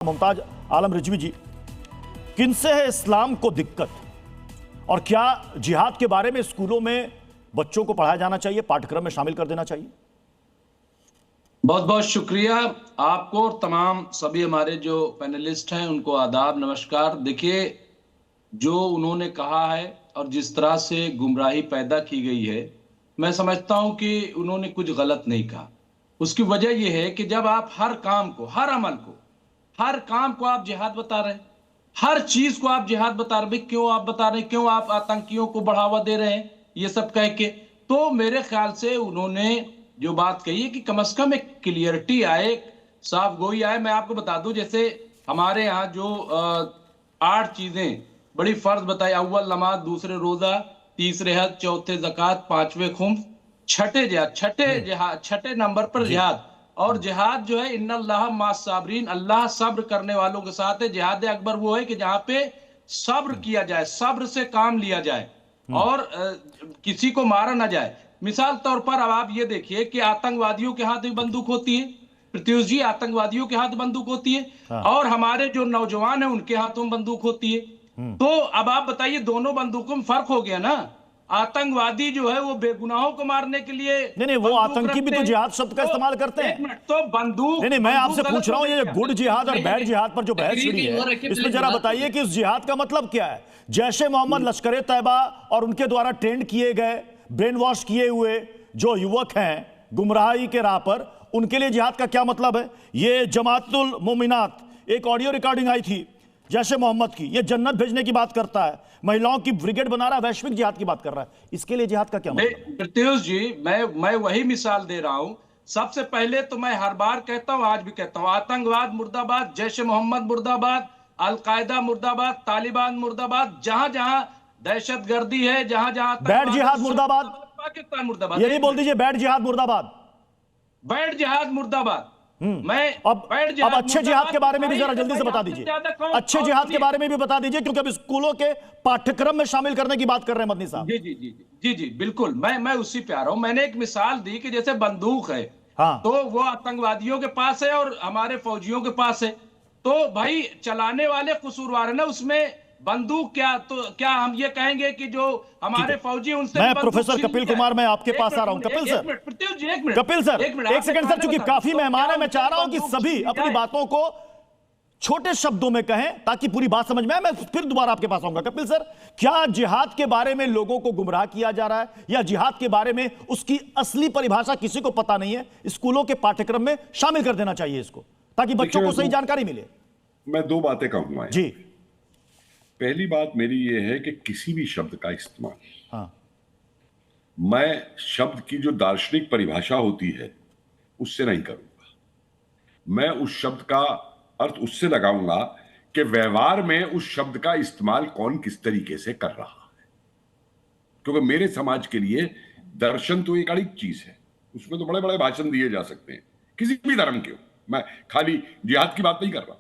मुमताज आलम रिजवी जी, किनसे है इस्लाम को दिक्कत और क्या जिहाद के बारे में स्कूलों में बच्चों को पढ़ाया जाना चाहिए, पाठ्यक्रम में शामिल कर देना चाहिए? बहुत बहुत शुक्रिया आपको और तमाम सभी हमारे जो पैनलिस्ट हैं उनको आदाब, नमस्कार। देखिए, जो उन्होंने कहा है और जिस तरह से गुमराही पैदा की गई है, मैं समझता हूं कि उन्होंने कुछ गलत नहीं कहा। उसकी वजह यह है कि जब आप हर काम को, हर अमल को, हर काम को आप जिहाद बता रहे हैं, हर चीज को आप जिहाद बता रहे हैं, क्यों आप बता रहे हैं, क्यों आप आतंकियों को बढ़ावा दे रहे हैं, ये सब कह के, तो मेरे ख्याल से उन्होंने जो बात कही है कि कम से कम एक क्लियरिटी आए, साफ गोई आए। मैं आपको बता दूं, जैसे हमारे यहाँ जो 8 चीजें बड़ी फर्ज बताई, अव्वल नमाज, दूसरे रोजा, तीसरे हज, चौथे ज़कात, पांचवें खुम्स, छठे जिहाद, छठे नंबर पर जिहाद। और जिहाद जो है, इन्नल्लाह मास साबरीन, अल्लाह सब्र करने वालों के साथ है। जिहाद अकबर वो है कि जहां पे सब्र किया जाए, सब्र से काम लिया जाए और किसी को मारा ना जाए। मिसाल तौर पर अब आप ये देखिए कि आतंकवादियों के हाथ में बंदूक होती है, प्रत्युष जी, आतंकवादियों के हाथ बंदूक होती है, हाँ। और हमारे जो नौजवान हैं उनके हाथों में बंदूक होती है। तो अब आप बताइए, दोनों बंदूकों में फर्क हो गया ना। आतंकवादी जो है वो बेगुनाहों को मारने के लिए नहीं, वो आतंकी भी तो जिहाद शब्द का इस्तेमाल करते हैं। एक मिनट, तो बंदूक, नहीं, मैं आपसे पूछ रहा हूं, ये गुड जिहाद और बैड जिहाद पर जो बहस छिड़ी है, इसमें जरा बताइए कि इस जिहाद का मतलब क्या है? जैशे मोहम्मद, लश्कर तैयबा और उनके द्वारा ट्रेंड किए गए, ब्रेन वॉश किए हुए जो युवक हैं गुमराही के राह पर, उनके लिए जिहाद का क्या मतलब है? ये जमातुल मोमिनात, एक ऑडियो रिकॉर्डिंग आई थी जैशे मोहम्मद की, ये जन्नत भेजने की बात करता है, महिलाओं की ब्रिगेड बना रहा है, वैश्विक जिहाद की बात कर रहा है। इसके लिए जिहाद का क्या मतलब? प्रत्युष जी, मैं वही मिसाल दे रहा हूं। सबसे पहले तो मैं हर बार कहता हूं, आज भी कहता हूं, आतंकवाद मुर्दाबाद, जैशे मोहम्मद मुर्दाबाद, अलकायदा मुर्दाबाद, तालिबान मुर्दाबाद। जहां जहां दहशतगर्दी है, जहां जहां बैड जिहाद मुर्दाबाद, पाकिस्तान मुर्दाबाद। ये नहीं बोल दीजिए बैड जिहाद मुर्दाबाद, बैड जिहाद मुर्दाबाद। मैं अब अच्छे जिहाद के बारे में भी जरा जल्दी से बता दीजिए, अच्छे जिहाद के बारे में भी बता दीजिए, क्योंकि अब स्कूलों के पाठ्यक्रम में शामिल करने की बात कर रहे हैं मदनी साहब। जी जी जी जी जी, बिल्कुल, मैं उसी पे आ रहा हूं। मैंने एक मिसाल दी कि जैसे बंदूक है, हाँ, तो वो आतंकवादियों के पास है और हमारे फौजियों के पास है, तो भाई चलाने वाले कसूरवार है ना उसमें। बंदूक क्या, तो क्या हम ये कहेंगे कि जो हमारे फौजी उनसे? मैं प्रोफेसर कपिल कुमार, मैं आपके पास आ रहा हूं। कपिल सर, कपिल सर, एक सेकंड सर, चूंकि काफी मेहमान है, मैं चाह रहा हूं कि सभी अपनी बातों को छोटे शब्दों में कहें ताकि पूरी बात समझ में आए। मैं फिर दोबारा आपके पास आऊंगा। कपिल सर, क्या जिहाद के बारे में लोगों को गुमराह किया जा रहा है, या जिहाद के बारे में उसकी असली परिभाषा किसी को पता नहीं है, स्कूलों के पाठ्यक्रम में शामिल कर देना चाहिए इसको, ताकि बच्चों को सही जानकारी मिले? मैं 2 बातें कहूंगा जी। पहली बात मेरी यह है कि किसी भी शब्द का इस्तेमाल, हाँ, मैं शब्द की जो दार्शनिक परिभाषा होती है उससे नहीं करूंगा। मैं उस शब्द का अर्थ उससे लगाऊंगा कि व्यवहार में उस शब्द का इस्तेमाल कौन किस तरीके से कर रहा है। क्योंकि मेरे समाज के लिए दर्शन तो एक अड़िग चीज है, उसमें तो बड़े बड़े भाषण दिए जा सकते हैं, किसी भी धर्म के हो। मैं खाली जिहाद की बात नहीं कर रहा,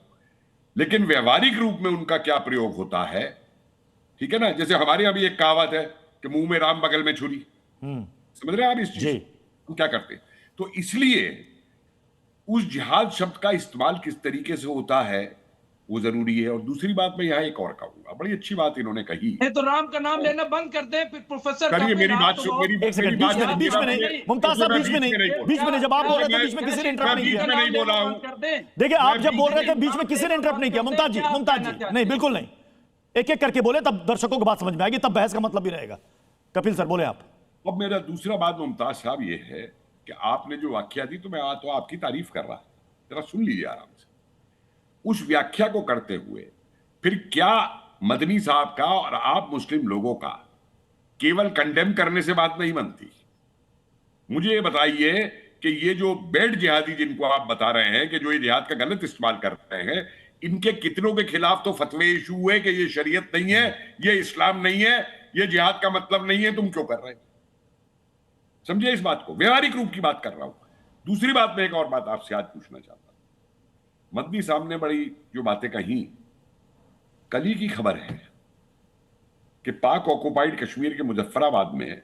लेकिन व्यवहारिक रूप में उनका क्या प्रयोग होता है, ठीक है ना। जैसे हमारे यहां भी एक कहावत है कि मुंह में राम बगल में छुरी, समझ रहे हैं आप इस चीज? हम क्या करते हैं, तो इसलिए उस जिहाद शब्द का इस्तेमाल किस तरीके से होता है वो जरूरी है। और दूसरी बात मैं यहां एक और कहूंगा, बड़ी अच्छी बात इन्होंने कही, तो राम का नाम लेना बंद कर दे प्रोफेसर। करिए, मेरी बात सुन, एक सेकंड, बीच में नहीं, मुमताज साहब, बीच में नहीं, जब आप बोल रहे थे बीच में किसी ने इंटरप्ट नहीं किया। नहीं बोला हूं, देखिए, आप जब बोल रहे थे बीच में किसी ने इंटरप्ट नहीं किया। मुमताज जी, नहीं, बिल्कुल नहीं, एक एक करके बोले, तब दर्शकों को बात समझ में आएगी, तब बहस का मतलब भी रहेगा। कपिल सर बोले आप। अब मेरा दूसरा बात मुमताज साहब ये है कि आपने जो व्याख्या दी, तो मैं तो आपकी तारीफ कर रहा, जरा सुन लीजिए आराम से। उस व्याख्या को करते हुए फिर क्या मदनी साहब का और आप मुस्लिम लोगों का केवल कंडेम करने से बात नहीं बनती। मुझे ये बताइए कि ये जो बेड जिहादी जिनको आप बता रहे हैं कि जो ये जिहाद का गलत इस्तेमाल कर रहे हैं, इनके कितनों के खिलाफ तो फतवे इशू हुए कि ये शरीयत नहीं है, ये इस्लाम नहीं है, ये जिहाद का मतलब नहीं है, तुम क्यों कर रहे हैं? समझिए इस बात को, व्यवहारिक रूप की बात कर रहा हूं। दूसरी बात, मैं एक और बात आपसे आज पूछना चाहता हूं। मदनी साहब ने बड़ी जो बातें कही, कल ही की खबर है कि पाक ऑक्युपाइड कश्मीर के मुजफ्फराबाद में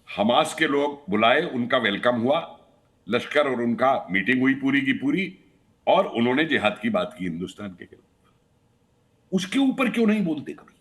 हमास के लोग बुलाए, उनका वेलकम हुआ, लश्कर और उनका मीटिंग हुई पूरी की पूरी, और उन्होंने जिहाद की बात की हिंदुस्तान के खिलाफ, उसके ऊपर क्यों नहीं बोलते कभी?